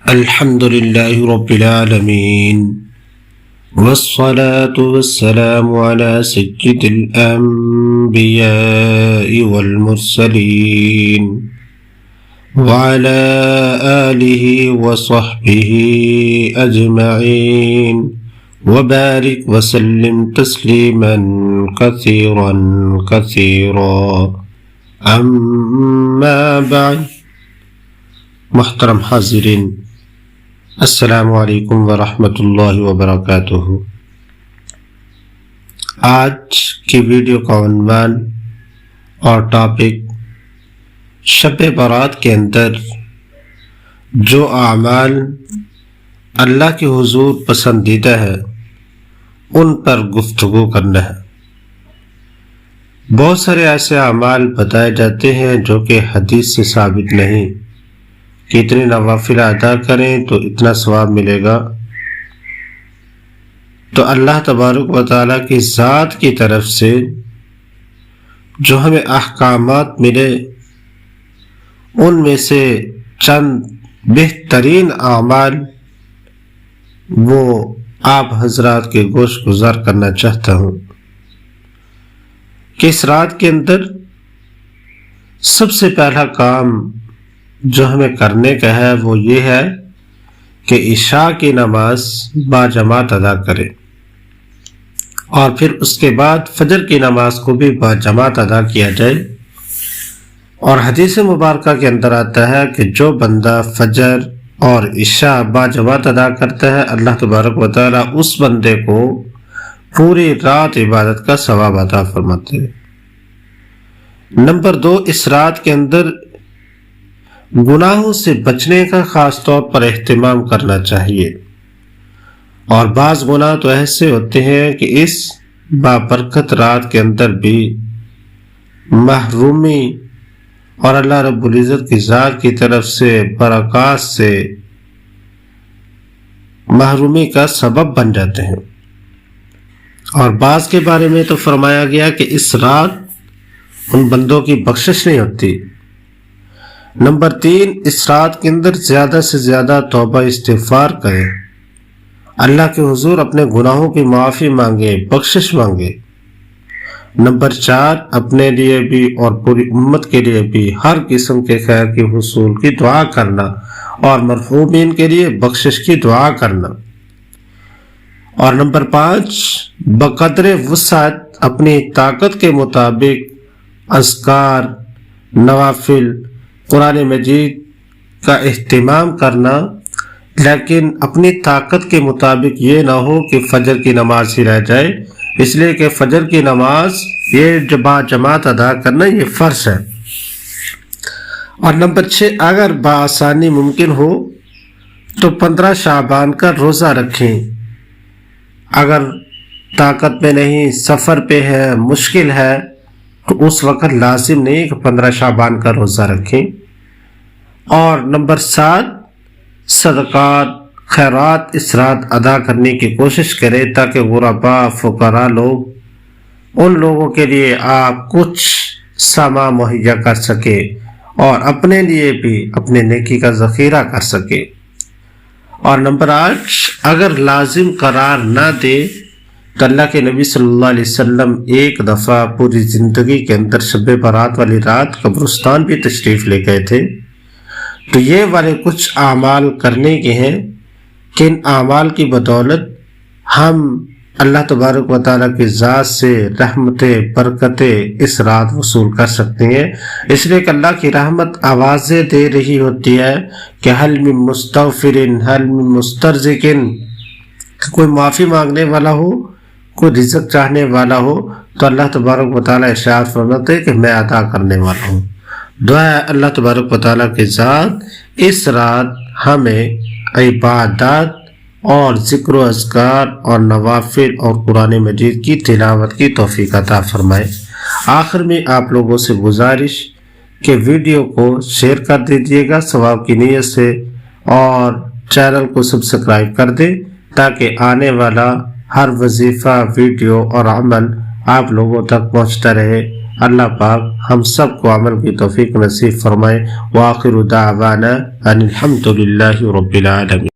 الحمد لله رب العالمين والصلاة والسلام على سيد الأنبياء والمرسلين وعلى آله وصحبه أجمعين وبارك وسلم تسليما كثيرا أما بعد. محترم حاضرین، السلام علیکم ورحمۃ اللہ وبرکاتہ۔ آج کی ویڈیو کا عنوان اور ٹاپک شب برات کے اندر جو اعمال اللہ کے حضور پسندیدہ ہے ان پر گفتگو کرنا ہے۔ بہت سارے ایسے اعمال بتائے جاتے ہیں جو کہ حدیث سے ثابت نہیں کہ اتنے نوافل ادا کریں تو اتنا ثواب ملے گا، تو اللہ تبارک و تعالیٰ کی ذات کی طرف سے جو ہمیں احکامات ملے ان میں سے چند بہترین اعمال وہ آپ حضرات کے گوش گزار کرنا چاہتا ہوں کہ اس رات کے اندر سب سے پہلا کام جو ہمیں کرنے کا ہے وہ یہ ہے کہ عشاء کی نماز باجماعت ادا کرے، اور پھر اس کے بعد فجر کی نماز کو بھی باجماعت ادا کیا جائے۔ اور حدیث مبارکہ کے اندر آتا ہے کہ جو بندہ فجر اور عشاء باجماعت ادا کرتا ہے اللہ تبارک و تعالیٰ اس بندے کو پوری رات عبادت کا ثواب عطا فرماتے ہیں۔ نمبر 2، اس رات کے اندر گناہوں سے بچنے کا خاص طور پر اہتمام کرنا چاہیے، اور بعض گناہ تو ایسے ہوتے ہیں کہ اس بابرکت رات کے اندر بھی محرومی اور اللہ رب العزت کی ذات کی طرف سے برکات سے محرومی کا سبب بن جاتے ہیں۔ اور بعض کے بارے میں تو فرمایا گیا کہ اس رات ان بندوں کی بخشش نہیں ہوتی۔ نمبر 3، اس رات کے اندر زیادہ سے زیادہ توبہ استغفار کریں، اللہ کے حضور اپنے گناہوں کی معافی مانگے، بخشش مانگے۔ نمبر 4، اپنے لیے بھی اور پوری امت کے لیے بھی ہر قسم کے خیر کے حصول کی دعا کرنا، اور مرحومین کے لیے بخشش کی دعا کرنا۔ اور نمبر 5، بقدر وسعت اپنی طاقت کے مطابق اذکار، نوافل، قرآن مجید کا اہتمام کرنا، لیکن اپنی طاقت کے مطابق یہ نہ ہو کہ فجر کی نماز ہی رہ جائے، اس لیے کہ فجر کی نماز یہ باجماعت ادا کرنا یہ فرض ہے۔ اور نمبر 6، اگر بآسانی ممکن ہو تو 15 شعبان کا روزہ رکھیں۔ اگر طاقت میں نہیں، سفر پہ ہے، مشکل ہے، تو اس وقت لازم نہیں کہ 15 شعبان کا روزہ رکھیں۔ اور نمبر 7، صدقات، خیرات اس رات ادا کرنے کی کوشش کریں تاکہ غرباء، فقراء لوگ، ان لوگوں کے لیے آپ کچھ سامان مہیا کر سکے اور اپنے لیے بھی اپنے نیکی کا ذخیرہ کر سکے۔ اور نمبر 8، اگر لازم قرار نہ دے تو اللہ کے نبی صلی اللہ علیہ وسلم ایک دفعہ پوری زندگی کے اندر شب برات والی رات قبرستان بھی تشریف لے گئے تھے، تو یہ والے کچھ اعمال کرنے کے ہیں کہ ان اعمال کی بدولت ہم اللہ تبارک و تعالیٰ کی ذات سے رحمتیں، برکتیں اس رات وصول کر سکتے ہیں۔ اس لیے کہ اللہ کی رحمت آوازیں دے رہی ہوتی ہے کہ حل من مستغفر حل من مسترزق، کوئی معافی مانگنے والا ہو، کوئی رزق چاہنے والا ہو تو اللہ تبارک و تعالیٰ ارشاد فرماتے ہیں کہ میں عطا کرنے والا ہوں۔ دعا ہے اللہ تبارک و تعالیٰ کی ذات اس رات ہمیں عبادات اور ذکر و اذکار اور نوافل اور قرآن مجید کی تلاوت کی توفیق عطا فرمائے۔ آخر میں آپ لوگوں سے گزارش کہ ویڈیو کو شیئر کر دیجیے گا ثواب کی نیت سے، اور چینل کو سبسکرائب کر دیں تاکہ آنے والا ہر وظیفہ، ویڈیو اور عمل آپ لوگوں تک پہنچتا رہے۔ اللہ پاک ہم سب کو عمل کی توفیق نصیب فرمائے۔ وآخر دعوانا ان الحمد للہ رب العالمین۔